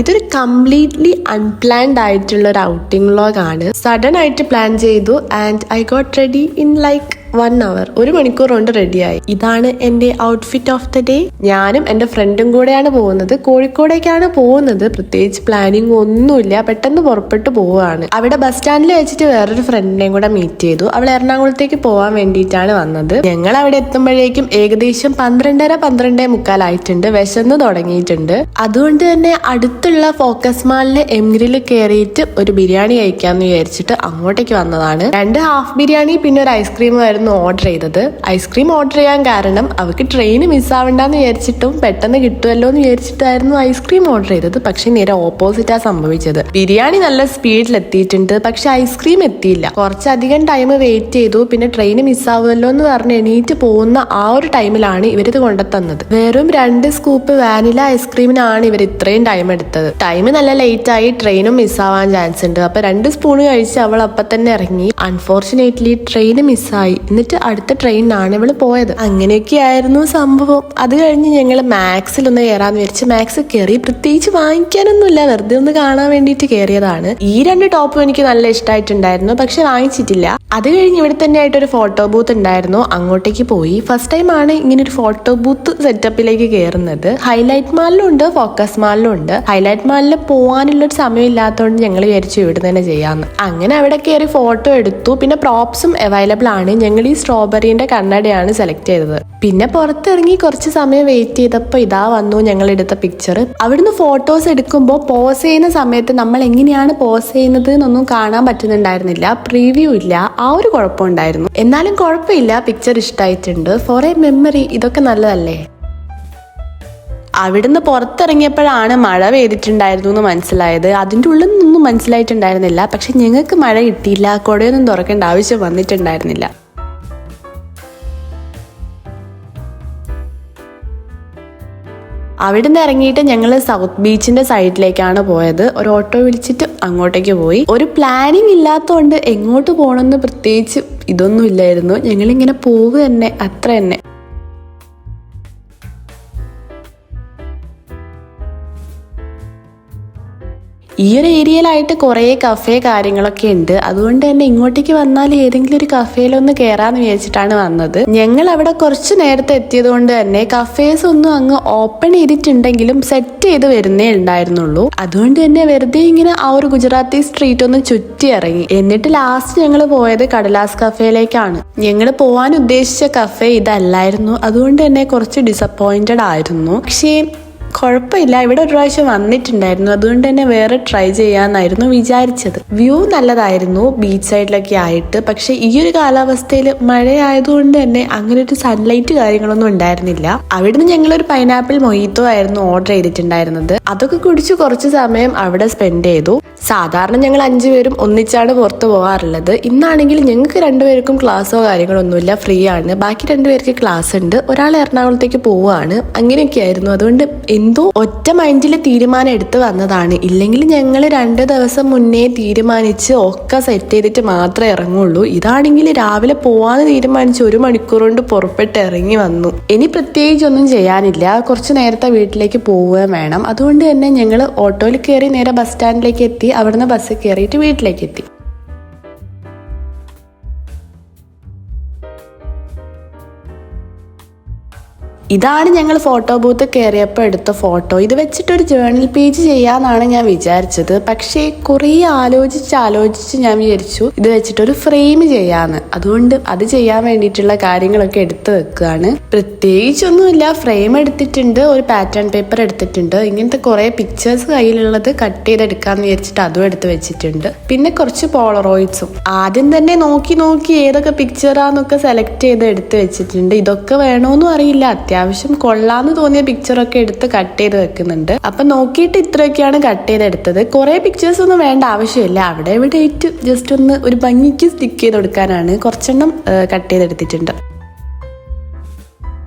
ഇതൊരു completely unplanned ആയിട്ടുള്ള ഒരു ഔട്ടിംഗ് വ്ലോഗാണ്. സഡൻ ആയിട്ട് പ്ലാൻ ചെയ്തു and I got ready in like 1 hour. 1 മണിക്കൂർ കൊണ്ട് റെഡിയായി. ഇതാണ് എന്റെ ഔട്ട്ഫിറ്റ് ഓഫ് ദ ഡേ. ഞാനും എന്റെ ഫ്രണ്ടും കൂടെയാണ് പോകുന്നത്. കോഴിക്കോടേക്കാണ് പോകുന്നത്. പ്രത്യേകിച്ച് പ്ലാനിങ് ഒന്നുമില്ല, പെട്ടെന്ന് പുറപ്പെട്ടു പോവുകയാണ്. അവിടെ ബസ് സ്റ്റാൻഡിൽ വെച്ചിട്ട് വേറൊരു ഫ്രണ്ടിനെയും കൂടെ മീറ്റ് ചെയ്തു. അവൾ എറണാകുളത്തേക്ക് പോകാൻ വേണ്ടിയിട്ടാണ് വന്നത്. ഞങ്ങൾ അവിടെ എത്തുമ്പോഴേക്കും ഏകദേശം 12:30-12:45 ആയിട്ടുണ്ട്. വിശന്ന് തുടങ്ങിയിട്ടുണ്ട്. അതുകൊണ്ട് തന്നെ അടുത്തുള്ള ഫോക്കസ് മാളിലെ എംഗ്രിൽ കയറിയിട്ട് ഒരു ബിരിയാണി കഴിക്കാന്ന് വിചാരിച്ചിട്ട് അങ്ങോട്ടേക്ക് വന്നതാണ്. 2 ഹാഫ് ബിരിയാണി പിന്നെ ഒരു ഐസ്ക്രീം ഓർഡർ ചെയ്തത്. ഐസ്ക്രീം ഓർഡർ ചെയ്യാൻ കാരണം അവർക്ക് ട്രെയിൻ മിസ്സാവണ്ടെന്ന് വിചാരിച്ചിട്ടും പെട്ടെന്ന് കിട്ടുമല്ലോ എന്ന് വിചാരിച്ചിട്ടായിരുന്നു ഐസ്ക്രീം ഓർഡർ ചെയ്തത്. പക്ഷെ നേരെ ഓപ്പോസിറ്റാ സംഭവിച്ചത്. ബിരിയാണി നല്ല സ്പീഡിൽ എത്തിയിട്ടുണ്ട്, പക്ഷെ ഐസ്ക്രീം എത്തിയില്ല. കുറച്ചധികം ടൈം വെയിറ്റ് ചെയ്തു. പിന്നെ ട്രെയിൻ മിസ്സാവുമല്ലോ എന്ന് പറഞ്ഞ് എണീറ്റ് പോകുന്ന ആ ഒരു ടൈമിലാണ് ഇവരിത് കൊണ്ടുതന്നത്. വെറും 2 സ്കൂപ്പ് വാനില ഐസ്ക്രീമിനാണ് ഇവർ ഇത്രയും ടൈം എടുത്തത്. ടൈം നല്ല ലേറ്റ് ആയി, ട്രെയിനും മിസ്സാവാൻ ചാൻസ് ഉണ്ട്. അപ്പൊ 2 സ്പൂണ് കഴിച്ച് അവൾ അപ്പം തന്നെ ഇറങ്ങി. അൺഫോർച്ചുനേറ്റ്ലി ട്രെയിൻ മിസ്സായി. എന്നിട്ട് അടുത്ത ട്രെയിനിനാണ് ഇവള് പോയത്. അങ്ങനെയൊക്കെയായിരുന്നു സംഭവം. അത് കഴിഞ്ഞ് ഞങ്ങൾ മാക്സിലൊന്ന് കയറാന്ന് വിചാരിച്ച് മാക്സ് കയറി. പ്രത്യേകിച്ച് വാങ്ങിക്കാനൊന്നുമില്ല, വെറുതെ ഒന്ന് കാണാൻ വേണ്ടിയിട്ട് കയറിയതാണ്. ഈ 2 ടോപ്പും എനിക്ക് നല്ല ഇഷ്ടമായിട്ടുണ്ടായിരുന്നു, പക്ഷെ വാങ്ങിച്ചിട്ടില്ല. അത് കഴിഞ്ഞ് ഇവിടെ തന്നെ ആയിട്ടൊരു ഫോട്ടോ ബൂത്ത് ഉണ്ടായിരുന്നു, അങ്ങോട്ടേക്ക് പോയി. ഫസ്റ്റ് ടൈം ആണ് ഇങ്ങനെ ഒരു ഫോട്ടോ ബൂത്ത് സെറ്റപ്പിലേക്ക് കയറുന്നത്. ഹൈലൈറ്റ് മാളിലും ഉണ്ട്, ഫോക്കസ് മാളിലും ഉണ്ട്. ഹൈലൈറ്റ് മാളിൽ പോകാനുള്ളൊരു സമയം ഇല്ലാത്തതുകൊണ്ട് ഞങ്ങൾ വിചാരിച്ചു ഇവിടെ തന്നെ ചെയ്യാമെന്ന്. അങ്ങനെ അവിടെ കയറി ഫോട്ടോ എടുത്തു. പിന്നെ പ്രോപ്സും അവൈലബിൾ ആണ്. ഞങ്ങൾ ഈ സ്ട്രോബെറിന്റെ കണ്ണടയാണ് സെലക്ട് ചെയ്തത്. പിന്നെ പുറത്തിറങ്ങി കുറച്ച് സമയം വെയിറ്റ് ചെയ്തപ്പോൾ ഇതാ വന്നു ഞങ്ങൾ എടുത്ത പിക്ചർ. അവിടുന്ന് ഫോട്ടോസ് എടുക്കുമ്പോൾ പോസ് ചെയ്യുന്ന സമയത്ത് നമ്മൾ എങ്ങനെയാണ് പോസ് ചെയ്യുന്നത് എന്നൊന്നും കാണാൻ പറ്റുന്നുണ്ടായിരുന്നില്ല. പ്രീവ്യൂ ഇല്ല, ആ ഒരു കുഴപ്പമുണ്ടായിരുന്നു. എന്നാലും കുഴപ്പമില്ല, പിക്ചർ ഇഷ്ടമായിട്ടുണ്ട്. ഫോർ എ മെമ്മറി ഇതൊക്കെ നല്ലതല്ലേ. അവിടുന്ന് പുറത്തിറങ്ങിയപ്പോഴാണ് മഴ പെയ്തിട്ടുണ്ടായിരുന്നു എന്ന് മനസ്സിലായത്. അതിൻ്റെ ഉള്ളിൽ നിന്നൊന്നും മനസ്സിലായിട്ടുണ്ടായിരുന്നില്ല. പക്ഷെ ഞങ്ങൾക്ക് മഴ കിട്ടിയില്ല, കുടയൊന്നും തുറക്കേണ്ട ആവശ്യം വന്നിട്ടുണ്ടായിരുന്നില്ല. അവിടുന്ന് ഇറങ്ങിയിട്ട് ഞങ്ങൾ സൗത്ത് ബീച്ചിന്റെ സൈഡിലേക്കാണ് പോയത്. ഒരു ഓട്ടോ വിളിച്ചിട്ട് അങ്ങോട്ടേക്ക് പോയി. ഒരു പ്ലാനിങ് ഇല്ലാത്തതുകൊണ്ട് എങ്ങോട്ട് പോകണമെന്ന് പ്രത്യേകിച്ച് ഇതൊന്നും ഇല്ലായിരുന്നു. ഞങ്ങളിങ്ങനെ പോവുക തന്നെ, അത്ര തന്നെ. ഈ ഒരു ഏരിയയിലായിട്ട് കുറേ കഫേ കാര്യങ്ങളൊക്കെ ഉണ്ട്. അതുകൊണ്ട് തന്നെ ഇങ്ങോട്ടേക്ക് വന്നാൽ ഏതെങ്കിലും ഒരു കഫേയിലൊന്ന് കയറാന്ന് വിചാരിച്ചിട്ടാണ് വന്നത്. ഞങ്ങൾ അവിടെ കുറച്ച് നേരത്തെ എത്തിയത് കൊണ്ട് തന്നെ കഫേസ് ഒന്നും അങ്ങ് ഓപ്പൺ ചെയ്തിട്ടുണ്ടെങ്കിലും സെറ്റ് ചെയ്ത് വരുന്നേ ഉണ്ടായിരുന്നുള്ളൂ. അതുകൊണ്ട് തന്നെ വെറുതെ ഇങ്ങനെ ആ ഒരു ഗുജറാത്തി സ്ട്രീറ്റ് ഒന്ന് ചുറ്റി ഇറങ്ങി. എന്നിട്ട് ലാസ്റ്റ് ഞങ്ങൾ പോയത് കടലാസ് കഫേയിലേക്കാണ്. ഞങ്ങൾ പോകാൻ ഉദ്ദേശിച്ച കഫേ ഇതല്ലായിരുന്നു. അതുകൊണ്ട് തന്നെ കുറച്ച് ഡിസപ്പോയിന്റഡ് ആയിരുന്നു. പക്ഷേ കുഴപ്പമില്ല, ഇവിടെ ഒരു പ്രാവശ്യം വന്നിട്ടുണ്ടായിരുന്നു. അതുകൊണ്ട് തന്നെ വേറെ ട്രൈ ചെയ്യാന്നായിരുന്നു വിചാരിച്ചത്. വ്യൂ നല്ലതായിരുന്നു ബീച്ച് സൈഡിലൊക്കെ ആയിട്ട്. പക്ഷെ ഈ ഒരു കാലാവസ്ഥയിൽ മഴയായതുകൊണ്ട് തന്നെ അങ്ങനെ ഒരു സൺലൈറ്റ് കാര്യങ്ങളൊന്നും ഉണ്ടായിരുന്നില്ല. അവിടുന്ന് ഞങ്ങളൊരു പൈനാപ്പിൾ മൊയ്ത്തോ ആയിരുന്നു ഓർഡർ ചെയ്തിട്ടുണ്ടായിരുന്നത്. അതൊക്കെ കുടിച്ച് കുറച്ച് സമയം അവിടെ സ്പെൻഡ് ചെയ്തു. സാധാരണ ഞങ്ങൾ 5 പേരും ഒന്നിച്ചാണ് പുറത്തു പോകാറുള്ളത്. ഇന്നാണെങ്കിൽ ഞങ്ങൾക്ക് 2 പേർക്കും ക്ലാസ്സോ കാര്യങ്ങളൊന്നുമില്ല, ഫ്രീ ആണ്. ബാക്കി 2 പേർക്ക് ക്ലാസ് ഉണ്ട്. ഒരാൾ എറണാകുളത്തേക്ക് പോവുകയാണ്. അങ്ങനെയൊക്കെയായിരുന്നു. അതുകൊണ്ട് എന്തോ ഒറ്റ മൈൻഡിൽ തീരുമാനം എടുത്ത് വന്നതാണ്. ഇല്ലെങ്കിൽ ഞങ്ങൾ 2 ദിവസം മുന്നേ തീരുമാനിച്ച് ഒക്കെ സെറ്റ് ചെയ്തിട്ട് മാത്രമേ ഇറങ്ങുള്ളൂ. ഇതാണെങ്കിൽ രാവിലെ പോവാന്ന് തീരുമാനിച്ച് 1 മണിക്കൂർ കൊണ്ട് പുറപ്പെട്ട് ഇറങ്ങി വന്നു. ഇനി പ്രത്യേകിച്ചൊന്നും ചെയ്യാനില്ല, കുറച്ച് നേരത്തെ വീട്ടിലേക്ക് പോവുകയും വേണം. അതുകൊണ്ട് തന്നെ ഞങ്ങൾ ഓട്ടോയിൽ കയറി നേരെ ബസ് സ്റ്റാൻഡിലേക്ക് എത്തി. അവിടുന്ന് ബസ്സിൽ കയറിയിട്ട് വീട്ടിലേക്ക് എത്തി. ഇതാണ് ഞങ്ങൾ ഫോട്ടോ ബൂത്ത് കയറിയപ്പോൾ എടുത്ത ഫോട്ടോ. ഇത് വെച്ചിട്ടൊരു ജേർണൽ പേജ് ചെയ്യാന്നാണ് ഞാൻ വിചാരിച്ചത്. പക്ഷേ കുറേ ആലോചിച്ച് ഞാൻ വിചാരിച്ചു ഇത് വെച്ചിട്ടൊരു ഫ്രെയിം ചെയ്യാന്ന്. അതുകൊണ്ട് അത് ചെയ്യാൻ വേണ്ടിയിട്ടുള്ള കാര്യങ്ങളൊക്കെ എടുത്ത് വെക്കുകയാണ്. പ്രത്യേകിച്ചൊന്നുമില്ല, ഫ്രെയിം എടുത്തിട്ടുണ്ട്, ഒരു പാറ്റേൺ പേപ്പർ എടുത്തിട്ടുണ്ട്. ഇങ്ങനത്തെ കുറേ പിക്ചേഴ്സ് കയ്യിലുള്ളത് കട്ട് ചെയ്തെടുക്കാന്ന് വിചാരിച്ചിട്ട് അതും എടുത്ത് വെച്ചിട്ടുണ്ട്. പിന്നെ കുറച്ച് പോളറോയിഡ്സും. ആദ്യം തന്നെ നോക്കി ഏതൊക്കെ പിക്ചറാന്നൊക്കെ സെലക്ട് ചെയ്ത് എടുത്ത് വെച്ചിട്ടുണ്ട്. ഇതൊക്കെ വേണോന്നും അറിയില്ല, അത്യാവശ്യം കൊള്ളാന്ന് തോന്നിയ പിക്ചറൊക്കെ എടുത്ത് കട്ട് ചെയ്ത് വെക്കുന്നുണ്ട്. അപ്പൊ നോക്കിയിട്ട് ഇത്രയൊക്കെയാണ് കട്ട് ചെയ്തെടുത്തത്. കുറെ പിക്ചേഴ്സ് ഒന്നും വേണ്ട ആവശ്യമില്ല. അവിടെ എവിടെയായിട്ട് ജസ്റ്റ് ഒന്ന് ഒരു ഭംഗിക്ക് സ്റ്റിക്ക് ചെയ്ത് കൊടുക്കാനാണ് കുറച്ചെണ്ണം കട്ട് ചെയ്തെടുത്തിട്ടുണ്ട്.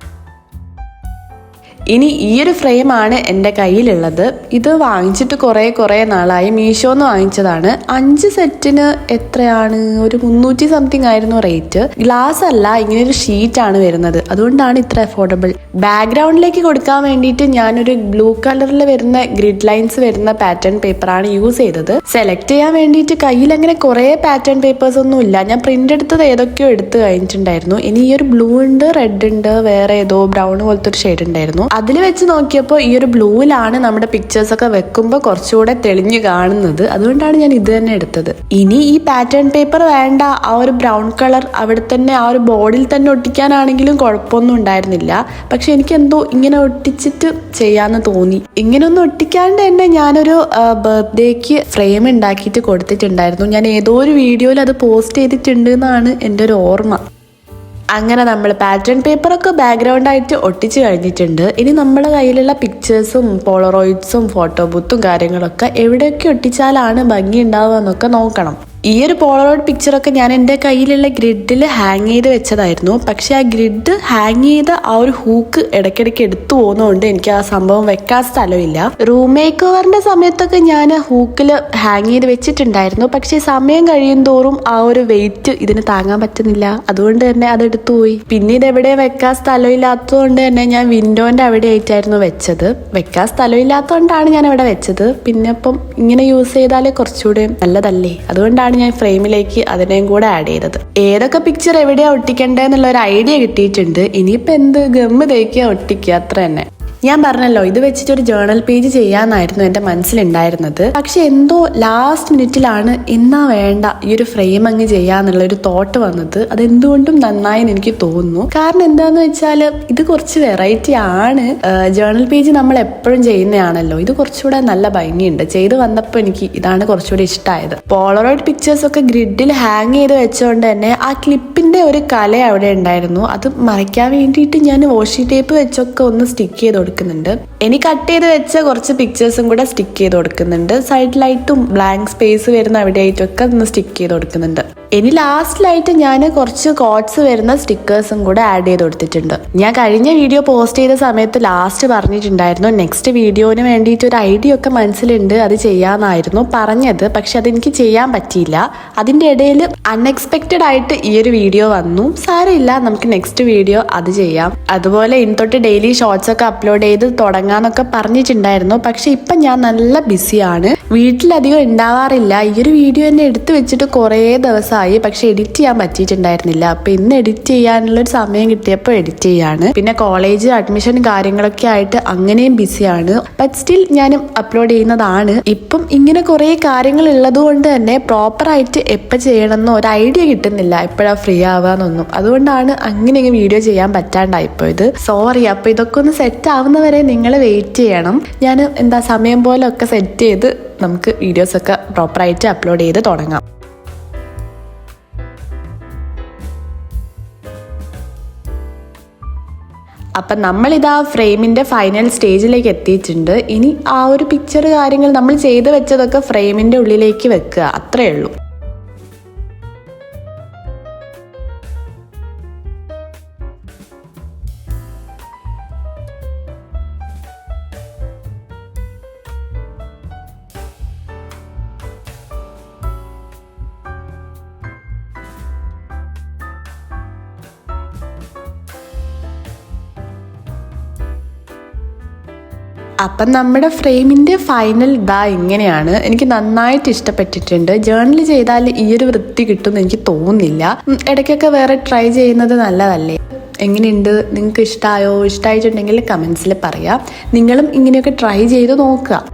ഇനി ഈ ഒരു ഫ്രെയിമാണ് എൻ്റെ കയ്യിലുള്ളത്. ഇത് വാങ്ങിച്ചിട്ട് കുറേ നാളായി. മീഷോന്ന് വാങ്ങിച്ചതാണ്. 5 സെറ്റിന് എത്രയാണ്, ഒരു 300 സംതിങ് ആയിരുന്നു റേറ്റ്. ഗ്ലാസ് അല്ല, ഇങ്ങനെ ഒരു ഷീറ്റാണ് വരുന്നത്, അതുകൊണ്ടാണ് ഇത്ര അഫോർഡബിൾ. ബാക്ക്ഗ്രൗണ്ടിലേക്ക് കൊടുക്കാൻ വേണ്ടിയിട്ട് ഞാനൊരു ബ്ലൂ കളറിൽ വരുന്ന ഗ്രിഡ് ലൈൻസ് വരുന്ന പാറ്റേൺ പേപ്പറാണ് യൂസ് ചെയ്തത്. സെലക്ട് ചെയ്യാൻ വേണ്ടിയിട്ട് കയ്യിൽ അങ്ങനെ കുറേ പാറ്റേൺ പേപ്പേഴ്സ് ഒന്നും ഇല്ല. ഞാൻ പ്രിന്റ് എടുത്തത് ഏതൊക്കെയോ എടുത്ത് കഴിഞ്ഞിട്ടുണ്ടായിരുന്നു. ഇനി ഈ ഒരു ബ്ലൂ ഉണ്ട്, റെഡ് ഉണ്ട്, വേറെ ഏതോ ബ്രൗൺ പോലത്തെ ഒരു ഷെയ്ഡ് ഉണ്ടായിരുന്നു. അതിൽ വെച്ച് നോക്കിയപ്പോൾ ഈ ഒരു ബ്ലൂവിലാണ് നമ്മുടെ പിക്ചേഴ്സ് ഒക്കെ വെക്കുമ്പോൾ കുറച്ചുകൂടെ തെളിഞ്ഞു കാണുന്നത്. അതുകൊണ്ടാണ് ഞാൻ ഇത് തന്നെ എടുത്തത്. ഇനി ഈ പാറ്റേൺ പേപ്പർ വേണ്ട, ആ ഒരു ബ്രൗൺ കളർ അവിടെ തന്നെ ആ ഒരു ബോർഡിൽ തന്നെ ഒട്ടിക്കാനാണെങ്കിലും കുഴപ്പമൊന്നും ഉണ്ടായിരുന്നില്ല. പക്ഷെ എനിക്ക് എന്തോ ഇങ്ങനെ ഒട്ടിച്ചിട്ട് ചെയ്യാന്ന് തോന്നി. ഇങ്ങനെയൊന്നും ഒട്ടിക്കാണ്ട് തന്നെ ഞാനൊരു ബർത്ത്ഡേക്ക് ഫ്രെയിം ഉണ്ടാക്കിയിട്ട് കൊടുത്തിട്ടുണ്ടായിരുന്നു. ഞാൻ ഏതോ ഒരു വീഡിയോയിൽ അത് പോസ്റ്റ് ചെയ്തിട്ടുണ്ട് എന്നാണ് എൻ്റെ ഒരു ഓർമ്മ. അങ്ങനെ നമ്മൾ പാറ്റേൺ പേപ്പറൊക്കെ ബാക്ക്ഗ്രൗണ്ട് ആയിട്ട് ഒട്ടിച്ച് കഴിഞ്ഞിട്ടുണ്ട്. ഇനി നമ്മുടെ കയ്യിലുള്ള പിക്ചേഴ്സും പോളറോയിഡ്സും ഫോട്ടോ ബൂത്തും കാര്യങ്ങളൊക്കെ എവിടെയൊക്കെ ഒട്ടിച്ചാലാണ് ഭംഗി ഉണ്ടാവുക എന്നൊക്കെ നോക്കണം. ഈ ഒരു പോളറോയിഡ് പിക്ചറൊക്കെ ഞാൻ എൻ്റെ കയ്യിലുള്ള ഗ്രിഡിൽ ഹാങ് ചെയ്ത് വെച്ചതായിരുന്നു. പക്ഷെ ആ ഗ്രിഡ് ഹാങ് ചെയ്ത ആ ഒരു ഹൂക്ക് ഇടയ്ക്കിടയ്ക്ക് എടുത്തു പോകുന്നതുകൊണ്ട് എനിക്ക് ആ സംഭവം വെക്കാൻ സ്ഥലമില്ല. റൂം മേക്ക് ഓവറിന്റെ സമയത്തൊക്കെ ഞാൻ ഹൂക്കിൽ ഹാങ് ചെയ്ത് വെച്ചിട്ടുണ്ടായിരുന്നു. പക്ഷെ സമയം കഴിയും തോറും ആ ഒരു വെയിറ്റ് ഇതിന് താങ്ങാൻ പറ്റുന്നില്ല. അതുകൊണ്ട് തന്നെ അത് എടുത്തു പോയി. പിന്നെ ഇത് എവിടെ വെക്കാൻ സ്ഥലമില്ലാത്തതുകൊണ്ട് തന്നെ ഞാൻ വിൻഡോന്റെ അവിടെ ആയിട്ടായിരുന്നു വെച്ചത്. വെക്കാൻ സ്ഥലമില്ലാത്തതുകൊണ്ടാണ് ഞാൻ ഇവിടെ വെച്ചത്. പിന്നെ ഇപ്പം ഇങ്ങനെ യൂസ് ചെയ്താൽ കുറച്ചുകൂടെ നല്ലതല്ലേ, അതുകൊണ്ടാണ് ഞാൻ ഫ്രെയിമിലേക്ക് അതിനെയും കൂടെ ആഡ് ചെയ്തത്. ഏതൊക്കെ പിക്ചർ എവിടെയാ ഒട്ടിക്കണ്ടേന്നുള്ള ഒരു ഐഡിയ കിട്ടിയിട്ടുണ്ട്. ഇനിയിപ്പോൾ എന്ത്, ഗമ്മ് തേക്കുക, ഒട്ടിക്കുക, അത്ര തന്നെ. ഞാൻ പറഞ്ഞല്ലോ, ഇത് വെച്ചിട്ട് ഒരു ജേർണൽ പേജ് ചെയ്യാന്നായിരുന്നു എൻ്റെ മനസ്സിലുണ്ടായിരുന്നത്. പക്ഷെ എന്തോ ലാസ്റ്റ് മിനിറ്റിലാണ് എന്നാ വേണ്ട ഈ ഒരു ഫ്രെയിം അങ്ങ് ചെയ്യാന്നുള്ള ഒരു തോട്ട് വന്നത്. അതെന്തുകൊണ്ടും നന്നായി എനിക്ക് തോന്നുന്നു. കാരണം എന്താന്ന് വെച്ചാൽ ഇത് കുറച്ച് വെറൈറ്റി ആണ്. ജേർണൽ പേജ് നമ്മൾ എപ്പോഴും ചെയ്യുന്നതാണല്ലോ, ഇത് കുറച്ചുകൂടെ നല്ല ഭംഗിയുണ്ട്. ചെയ്ത് വന്നപ്പോൾ എനിക്ക് ഇതാണ് കുറച്ചുകൂടി ഇഷ്ടമായത്. പോളറോയിഡ് പിക്ചേഴ്സ് ഒക്കെ ഗ്രിഡിൽ ഹാങ് ചെയ്ത് വെച്ചുകൊണ്ട് തന്നെ ആ ക്ലിപ്പിന്റെ ഒരു കല അവിടെ ഉണ്ടായിരുന്നു. അത് മറയ്ക്കാൻ വേണ്ടിയിട്ട് ഞാൻ വാഷി ടേപ്പ് വെച്ചൊക്കെ ഒന്ന് സ്റ്റിക്ക് ചെയ്ത് കൊടുക്കുന്നുണ്ട്. ഇനി കട്ട് ചെയ്ത് വെച്ച കുറച്ച് പിക്ചേഴ്സും കൂടെ സ്റ്റിക്ക് ചെയ്ത് കൊടുക്കുന്നുണ്ട്. സൈഡിലായിട്ടും ബ്ലാങ്ക് സ്പേസ് വരുന്ന അവിടെയായിട്ടൊക്കെ ഒന്ന് സ്റ്റിക്ക് ചെയ്ത് കൊടുക്കുന്നുണ്ട്. ഇനി ലാസ്റ്റിലായിട്ട് ഞാൻ കുറച്ച് കോട്ട്സ് വരുന്ന സ്റ്റിക്കേഴ്സും കൂടെ ആഡ് ചെയ്ത് കൊടുത്തിട്ടുണ്ട്. ഞാൻ കഴിഞ്ഞ വീഡിയോ പോസ്റ്റ് ചെയ്ത സമയത്ത് ലാസ്റ്റ് പറഞ്ഞിട്ടുണ്ടായിരുന്നു നെക്സ്റ്റ് വീഡിയോന് വേണ്ടിയിട്ട് ഒരു ഐഡിയ ഒക്കെ മനസ്സിലുണ്ട്, അത് ചെയ്യാമെന്നായിരുന്നു പറഞ്ഞത്. പക്ഷെ അതെനിക്ക് ചെയ്യാൻ പറ്റിയില്ല. അതിൻ്റെ ഇടയിൽ അൺഎക്സ്പെക്റ്റഡ് ആയിട്ട് ഈ ഒരു വീഡിയോ വന്നു. സാരമില്ല, നമുക്ക് നെക്സ്റ്റ് വീഡിയോ അത് ചെയ്യാം. അതുപോലെ ഇനി തൊട്ട് ഡെയിലി ഷോർട്സ് ഒക്കെ അപ്ലോഡ് ചെയ്ത് തുടങ്ങാന്നൊക്കെ പറഞ്ഞിട്ടുണ്ടായിരുന്നു. പക്ഷെ ഇപ്പം ഞാൻ നല്ല ബിസിയാണ്, വീട്ടിലധികം ഉണ്ടാവാറില്ല. ഈ ഒരു വീഡിയോ തന്നെ എടുത്തു വെച്ചിട്ട് കുറേ ദിവസമായി. പക്ഷെ എഡിറ്റ് ചെയ്യാൻ പറ്റിയിട്ടുണ്ടായിരുന്നില്ല. അപ്പൊ ഇന്ന് എഡിറ്റ് ചെയ്യാനുള്ളൊരു സമയം കിട്ടിയപ്പോൾ എഡിറ്റ് ചെയ്യാണ്. പിന്നെ കോളേജ് അഡ്മിഷൻ കാര്യങ്ങളൊക്കെ ആയിട്ട് അങ്ങനെയും ബിസിയാണ്. ബട്ട് സ്റ്റിൽ ഞാനും അപ്ലോഡ് ചെയ്യുന്നതാണ്. ഇപ്പം ഇങ്ങനെ കുറേ കാര്യങ്ങൾ ഉള്ളത് കൊണ്ട് തന്നെ പ്രോപ്പറായിട്ട് എപ്പോൾ ചെയ്യണമെന്നോ ഒരു ഐഡിയ കിട്ടുന്നില്ല, എപ്പോഴാണ് ഫ്രീ ആവാന്നൊന്നും. അതുകൊണ്ടാണ് അങ്ങനെ വീഡിയോ ചെയ്യാൻ പറ്റാണ്ടായിപ്പോയത്. സോറി. അപ്പൊ ഇതൊക്കെ ഒന്ന് സെറ്റ് ആവുന്നവരെ നിങ്ങൾ വെയിറ്റ് ചെയ്യണം. ഞാൻ സമയം പോലെ ഒക്കെ സെറ്റ് ചെയ്ത് നമുക്ക് വീഡിയോസൊക്കെ പ്രോപ്പറായിട്ട് അപ്ലോഡ് ചെയ്ത് തുടങ്ങാം. അപ്പം നമ്മളിതാ ഫ്രെയിമിൻ്റെ ഫൈനൽ സ്റ്റേജിലേക്ക് എത്തിയിട്ടുണ്ട്. ഇനി ആ ഒരു പിക്ചർ കാര്യങ്ങൾ നമ്മൾ ചെയ്ത് വെച്ചതൊക്കെ ഫ്രെയിമിൻ്റെ ഉള്ളിലേക്ക് വെക്കുക, അത്രയേ ഉള്ളൂ. അപ്പം നമ്മുടെ ഫ്രെയിമിൻ്റെ ഫൈനൽ ഇതാ ഇങ്ങനെയാണ്. എനിക്ക് നന്നായിട്ട് ഇഷ്ടപ്പെട്ടിട്ടുണ്ട്. ജേർണൽ ചെയ്താൽ ഈ ഒരു വൃത്തി കിട്ടുമെന്ന് എനിക്ക് തോന്നുന്നില്ല. ഇടയ്ക്കൊക്കെ വേറെ ട്രൈ ചെയ്യുന്നത് നല്ലതല്ലേ? എങ്ങനെയുണ്ട്, നിങ്ങൾക്ക് ഇഷ്ടമായോ? ഇഷ്ടമായിട്ടുണ്ടെങ്കിൽ കമൻസിൽ പറയാം. നിങ്ങളും ഇങ്ങനെയൊക്കെ ട്രൈ ചെയ്ത് നോക്കുക.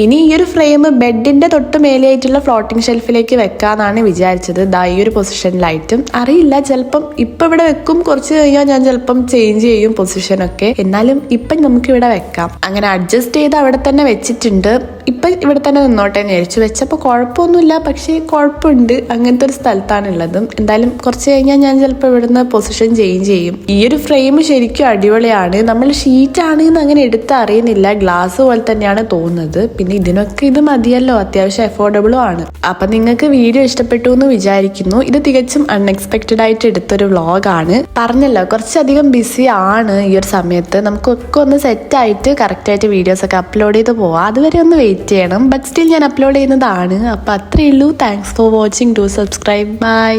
ഇനി ഈ ഒരു ഫ്രെയിം ബെഡിന്റെ തൊട്ട് മേലെയായിട്ടുള്ള ഫ്ലോട്ടിംഗ് ഷെൽഫിലേക്ക് വെക്കാന്നാണ് വിചാരിച്ചത്. ദാ ഈ ഒരു പൊസിഷനിലായിട്ടും. അറിയില്ല, ചിലപ്പം ഇപ്പം ഇവിടെ വെക്കും, കുറച്ച് കഴിഞ്ഞാൽ ഞാൻ ചിലപ്പം ചേഞ്ച് ചെയ്യും പൊസിഷനൊക്കെ. എന്നാലും ഇപ്പം നമുക്ക് ഇവിടെ വെക്കാം. അങ്ങനെ അഡ്ജസ്റ്റ് ചെയ്ത് അവിടെ തന്നെ വെച്ചിട്ടുണ്ട്. ഇപ്പം ഇവിടെ തന്നെ നിന്നോട്ടെ എന്ന് വിചാരിച്ചു. വെച്ചപ്പോൾ കുഴപ്പമൊന്നുമില്ല, പക്ഷേ കുഴപ്പമുണ്ട്. അങ്ങനത്തെ ഒരു സ്ഥലത്താണുള്ളത്. എന്തായാലും കുറച്ച് കഴിഞ്ഞാൽ ഞാൻ ചിലപ്പോൾ ഇവിടുന്ന് പൊസിഷൻ ചേഞ്ച് ചെയ്യും. ഈ ഒരു ഫ്രെയിം ശരിക്കും അടിപൊളിയാണ്. നമ്മൾ ഷീറ്റാണ് എന്ന് അങ്ങനെ എടുത്ത് അറിയുന്നില്ല, ഗ്ലാസ് പോലെ തന്നെയാണ് തോന്നുന്നത്. പിന്നെ ഇതിനൊക്കെ ഇത് മതിയല്ലോ, അത്യാവശ്യം അഫോർഡബിളും ആണ്. അപ്പം നിങ്ങൾക്ക് വീഡിയോ ഇഷ്ടപ്പെട്ടു എന്ന് വിചാരിക്കുന്നു. ഇത് തികച്ചും അൺഎക്സ്പെക്റ്റഡ് ആയിട്ട് എടുത്തൊരു വ്ളോഗാണ്. പറഞ്ഞല്ലോ കുറച്ചധികം ബിസി ആണ് ഈ ഒരു സമയത്ത്. നമുക്കൊക്കെ ഒന്ന് സെറ്റായിട്ട് കറക്റ്റായിട്ട് വീഡിയോസ് ഒക്കെ അപ്ലോഡ് ചെയ്ത് പോവാം. അതുവരെ ഒന്ന് വെയിറ്റ് ചെയ്യണം. ബട്ട് സ്റ്റിൽ ഞാൻ അപ്ലോഡ് ചെയ്യുന്നതാണ്. അപ്പം അത്രയേ ഉള്ളൂ. Thanks for watching. Do subscribe. By.